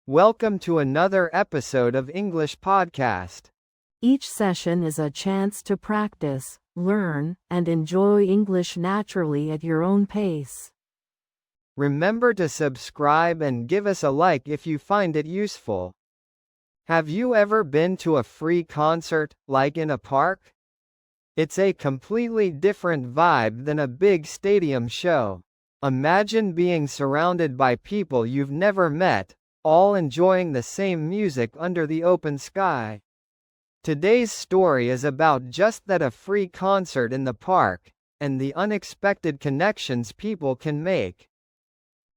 Welcome to another episode of English Podcast. Each session is a chance to practice, learn, and enjoy English naturally at your own pace. Remember to subscribe and give us a like if you find it useful. Have you ever been to a free concert, like in a park? It's a completely different vibe than a big stadium show. Imagine being surrounded by people you've never met, all enjoying the same music under the open sky. Today's story is about just that, a free concert in the park, and the unexpected connections people can make.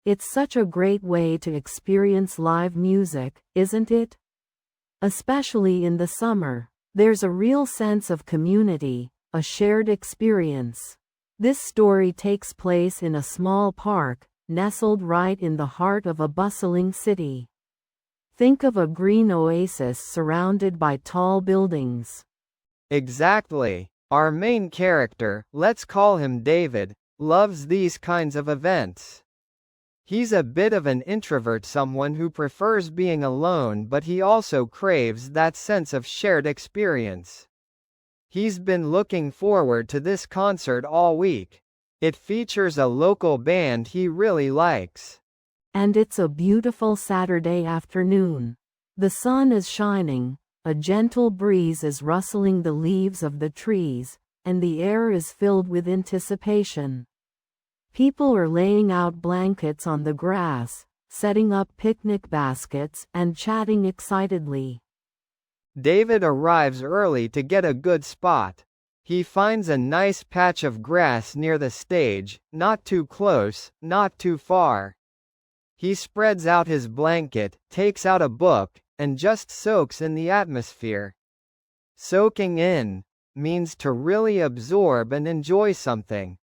It's such a great way to experience live music, isn't it? Especially in the summer, there's a real sense of community, a shared experience. This story takes place in a small park, nestled right in the heart of a bustling city. Think of a green oasis surrounded by tall buildings. Exactly. Our main character, let's call him David, loves these kinds of events. He's a bit of an introvert, someone who prefers being alone, but he also craves that sense of shared experience. He's been looking forward to this concert all week. It features a local band he really likes. And it's a beautiful Saturday afternoon. The sun is shining, a gentle breeze is rustling the leaves of the trees, and the air is filled with anticipation. People are laying out blankets on the grass, setting up picnic baskets, and chatting excitedly. David arrives early to get a good spot. He finds a nice patch of grass near the stage, not too close, not too far. He spreads out his blanket, takes out a book, and just soaks in the atmosphere. Soaking in means to really absorb and enjoy something.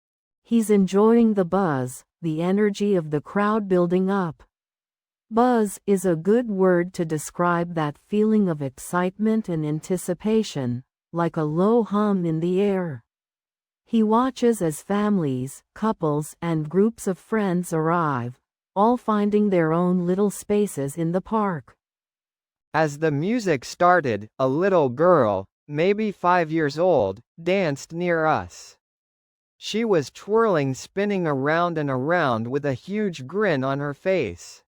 He's enjoying the buzz, the energy of the crowd building up. Buzz is a good word to describe that feeling of excitement and anticipation, like a low hum in the air. He watches as families, couples, and groups of friends arrive, all finding their own little spaces in the park. As the music started, a little girl, maybe 5 years old, danced near us. She was twirling, spinning around and around with a huge grin on her face.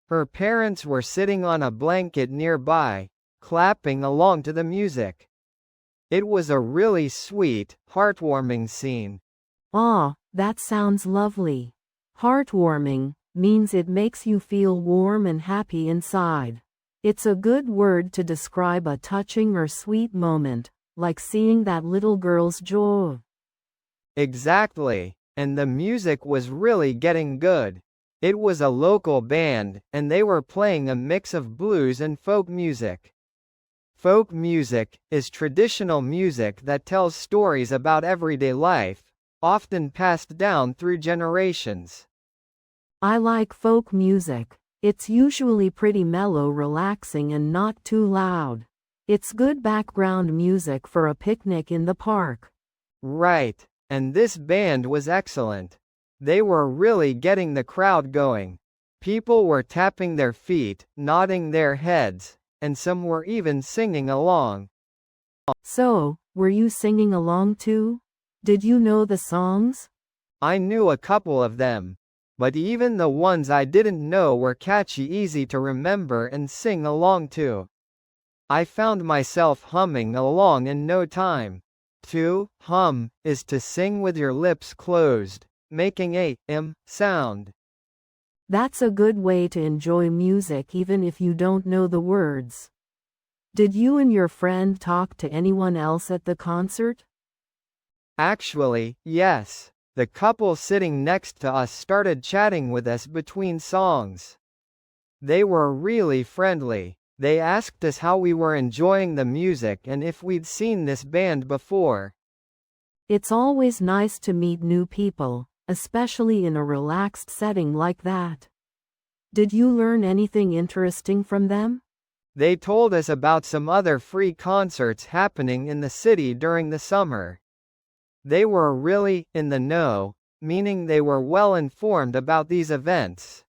Her parents were sitting on a blanket nearby, clapping along to the music. It was a really sweet, heartwarming scene. Ah, that sounds lovely. Heartwarming means it makes you feel warm and happy inside. It's a good word to describe a touching or sweet moment, like seeing that little girl's joy. Exactly, and the music was really getting good. It was a local band, and they were playing a mix of blues and folk music. Folk music is traditional music that tells stories about everyday life, often passed down through generations. I like folk music. It's usually pretty mellow, relaxing, and not too loud. It's good background music for a picnic in the park. Right, and this band was excellent. They were really getting the crowd going. People were tapping their feet, nodding their heads, and some were even singing along. So, were you singing along too? Did you know the songs? I knew a couple of them, but even the ones I didn't know were catchy, easy to remember and sing along to. I found myself humming along in no time. To hum is to sing with your lips closed, making a m sound. That's a good way to enjoy music even if you don't know the words. Did you and your friend talk to anyone else at the concert? Actually, yes. The couple sitting next to us started chatting with us between songs. They were really friendly. They asked us how we were enjoying the music and if we'd seen this band before. It's always nice to meet new people, especially in a relaxed setting like that. Did you learn anything interesting from them? They told us about some other free concerts happening in the city during the summer. They were really in the know, meaning they were well informed about these events.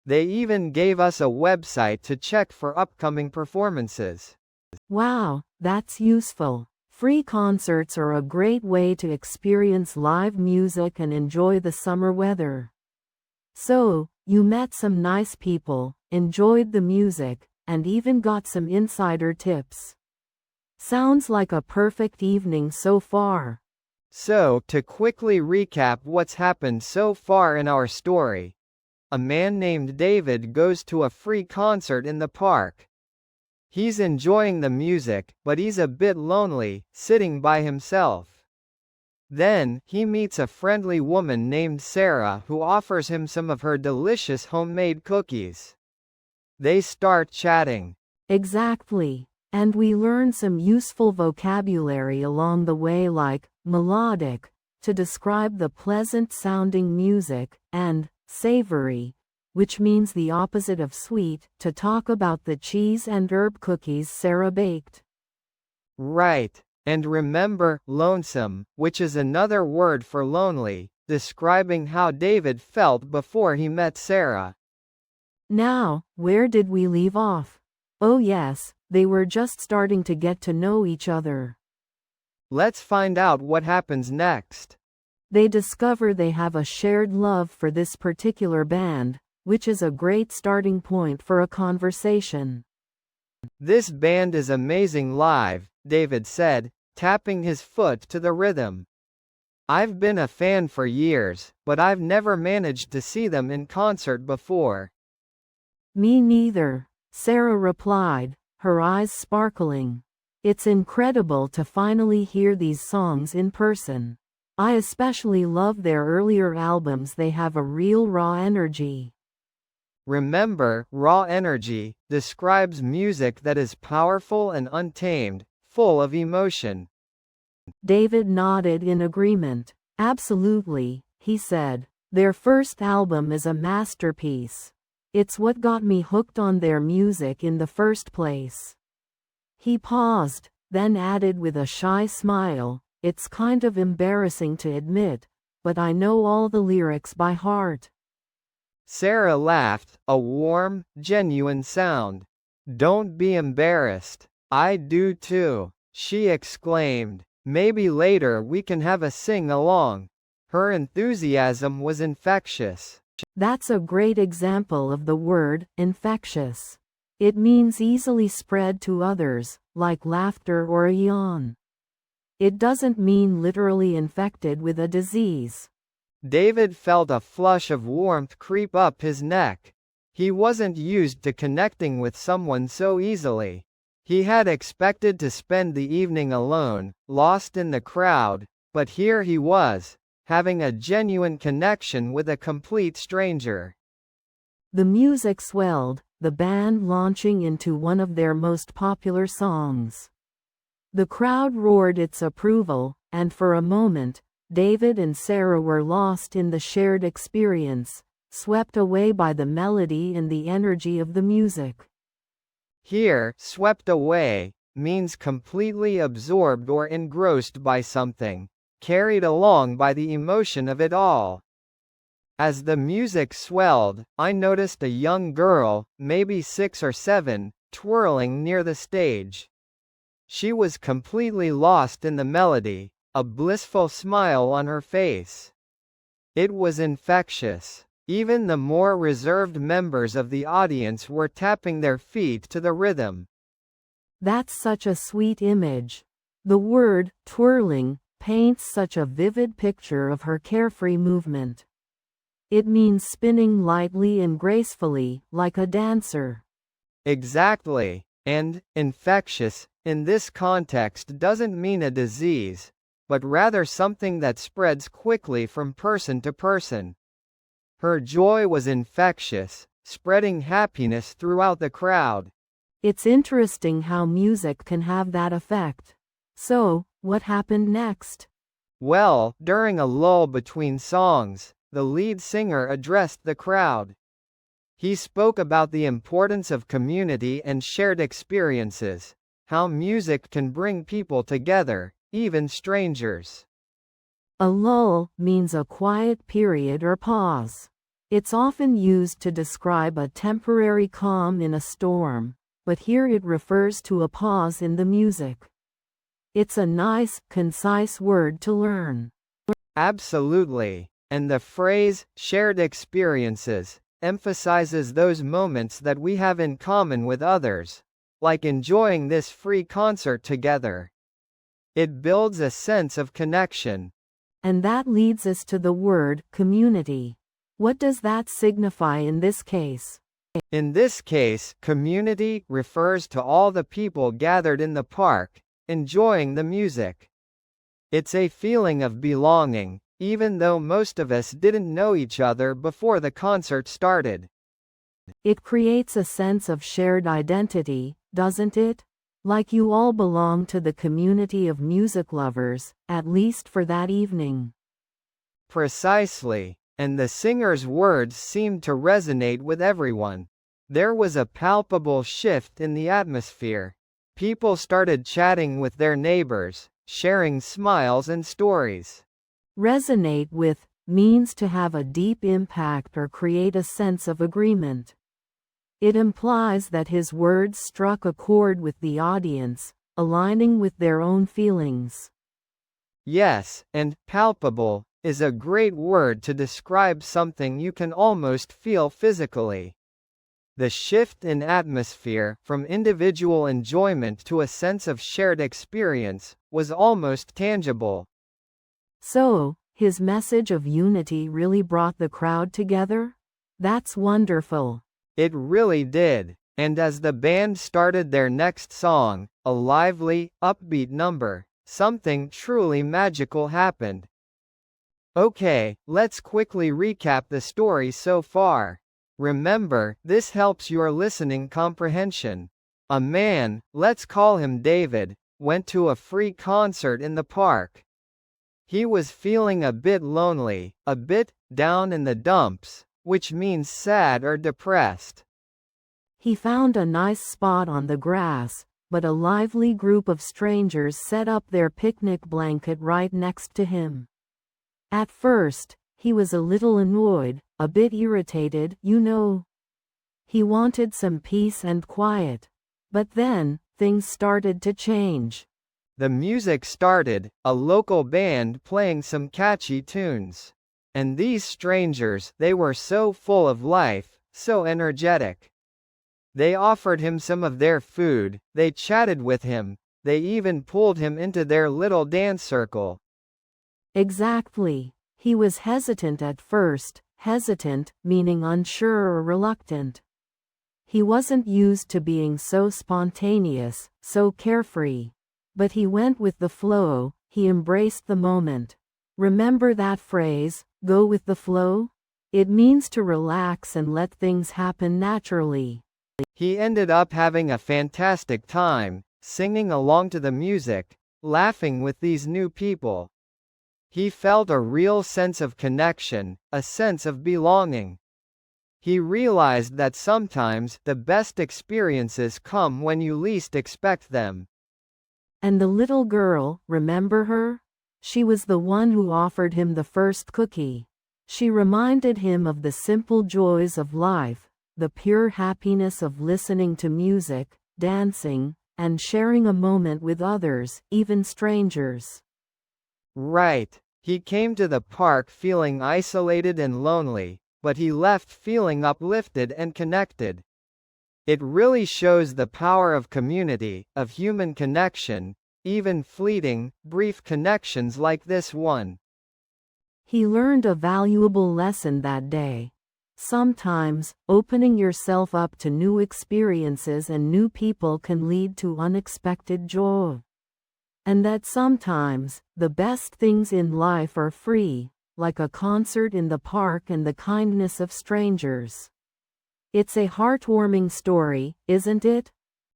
They even gave us a website to check for upcoming performances. Wow, that's useful. Free concerts are a great way to experience live music and enjoy the summer weather. So, you met some nice people, enjoyed the music, and even got some insider tips. Sounds like a perfect evening so far. So, to quickly recap what's happened so far in our story, a man named David goes to a free concert in the park. He's enjoying the music, but he's a bit lonely, sitting by himself. Then, he meets a friendly woman named Sarah who offers him some of her delicious homemade cookies. They start chatting. Exactly. And we learn some useful vocabulary along the way, like melodic, to describe the pleasant-sounding music, and savory, which means the opposite of sweet, to talk about the cheese and herb cookies Sarah baked. Right. And remember, lonesome, which is another word for lonely, describing how David felt before he met Sarah. Now, where did we leave off? Oh yes, they were just starting to get to know each other. Let's find out what happens next. They discover they have a shared love for this particular band, which is a great starting point for a conversation. This band is amazing live, David said, tapping his foot to the rhythm. I've been a fan for years, but I've never managed to see them in concert before. Me neither, Sarah replied, her eyes sparkling. It's incredible to finally hear these songs in person. I especially love their earlier albums. They have a real raw energy. Remember, raw energy describes music that is powerful and untamed, full of emotion. David nodded in agreement. Absolutely, he said. Their first album is a masterpiece. It's what got me hooked on their music in the first place. He paused, then added with a shy smile, it's kind of embarrassing to admit, but I know all the lyrics by heart. Sarah laughed, a warm, genuine sound. Don't be embarrassed. I do too, she exclaimed. Maybe later we can have a sing-along. Her enthusiasm was infectious. That's a great example of the word, infectious. It means easily spread to others, like laughter or a yawn. It doesn't mean literally infected with a disease. David felt a flush of warmth creep up his neck. He wasn't used to connecting with someone so easily. He had expected to spend the evening alone, lost in the crowd, but here he was, having a genuine connection with a complete stranger. The music swelled, the band launching into one of their most popular songs. The crowd roared its approval, and for a moment, David and Sarah were lost in the shared experience, swept away by the melody and the energy of the music. Here, swept away, means completely absorbed or engrossed by something, carried along by the emotion of it all. As the music swelled, I noticed a young girl, maybe 6 or 7, twirling near the stage. She was completely lost in the melody, a blissful smile on her face. It was infectious. Even the more reserved members of the audience were tapping their feet to the rhythm. That's such a sweet image. The word, twirling, paints such a vivid picture of her carefree movement. It means spinning lightly and gracefully, like a dancer. Exactly. And, infectious, in this context doesn't mean a disease, but rather something that spreads quickly from person to person. Her joy was infectious, spreading happiness throughout the crowd. It's interesting how music can have that effect. So, what happened next? Well, during a lull between songs, the lead singer addressed the crowd. He spoke about the importance of community and shared experiences, how music can bring people together, even strangers. A lull means a quiet period or pause. It's often used to describe a temporary calm in a storm, but here it refers to a pause in the music. It's a nice, concise word to learn. Absolutely. And the phrase, shared experiences, emphasizes those moments that we have in common with others, like enjoying this free concert together. It builds a sense of connection. And that leads us to the word community. What does that signify in this case? In this case, community refers to all the people gathered in the park, enjoying the music. It's a feeling of belonging, even though most of us didn't know each other before the concert started. It creates a sense of shared identity, doesn't it? Like you all belong to the community of music lovers, at least for that evening. Precisely. And the singer's words seemed to resonate with everyone. There was a palpable shift in the atmosphere. People started chatting with their neighbors, sharing smiles and stories. Resonate with means to have a deep impact or create a sense of agreement. It implies that his words struck a chord with the audience, aligning with their own feelings. Yes, and palpable is a great word to describe something you can almost feel physically. The shift in atmosphere from individual enjoyment to a sense of shared experience was almost tangible. So, his message of unity really brought the crowd together? That's wonderful. It really did. And as the band started their next song, a lively, upbeat number, something truly magical happened. Okay, let's quickly recap the story so far. Remember, this helps your listening comprehension. A man, let's call him David, went to a free concert in the park. He was feeling a bit lonely, a bit down in the dumps, which means sad or depressed. He found a nice spot on the grass, but a lively group of strangers set up their picnic blanket right next to him. At first, he was a little annoyed, a bit irritated, you know. He wanted some peace and quiet. But then, things started to change. The music started, a local band playing some catchy tunes. And these strangers, they were so full of life, so energetic. They offered him some of their food, they chatted with him, they even pulled him into their little dance circle. Exactly. He was hesitant at first, hesitant, meaning unsure or reluctant. He wasn't used to being so spontaneous, so carefree. But he went with the flow, he embraced the moment. Remember that phrase, go with the flow? It means to relax and let things happen naturally. He ended up having a fantastic time, singing along to the music, laughing with these new people. He felt a real sense of connection, a sense of belonging. He realized that sometimes the best experiences come when you least expect them. And the little girl, remember her? She was the one who offered him the first cookie. She reminded him of the simple joys of life, the pure happiness of listening to music, dancing, and sharing a moment with others, even strangers. Right. He came to the park feeling isolated and lonely, but he left feeling uplifted and connected. It really shows the power of community, of human connection, even fleeting, brief connections like this one. He learned a valuable lesson that day. Sometimes, opening yourself up to new experiences and new people can lead to unexpected joy. And that sometimes, the best things in life are free, like a concert in the park and the kindness of strangers. It's a heartwarming story, isn't it?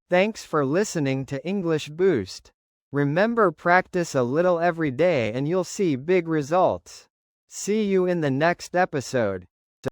Thanks for listening to English Boost. Remember, practice a little every day and you'll see big results. See you in the next episode.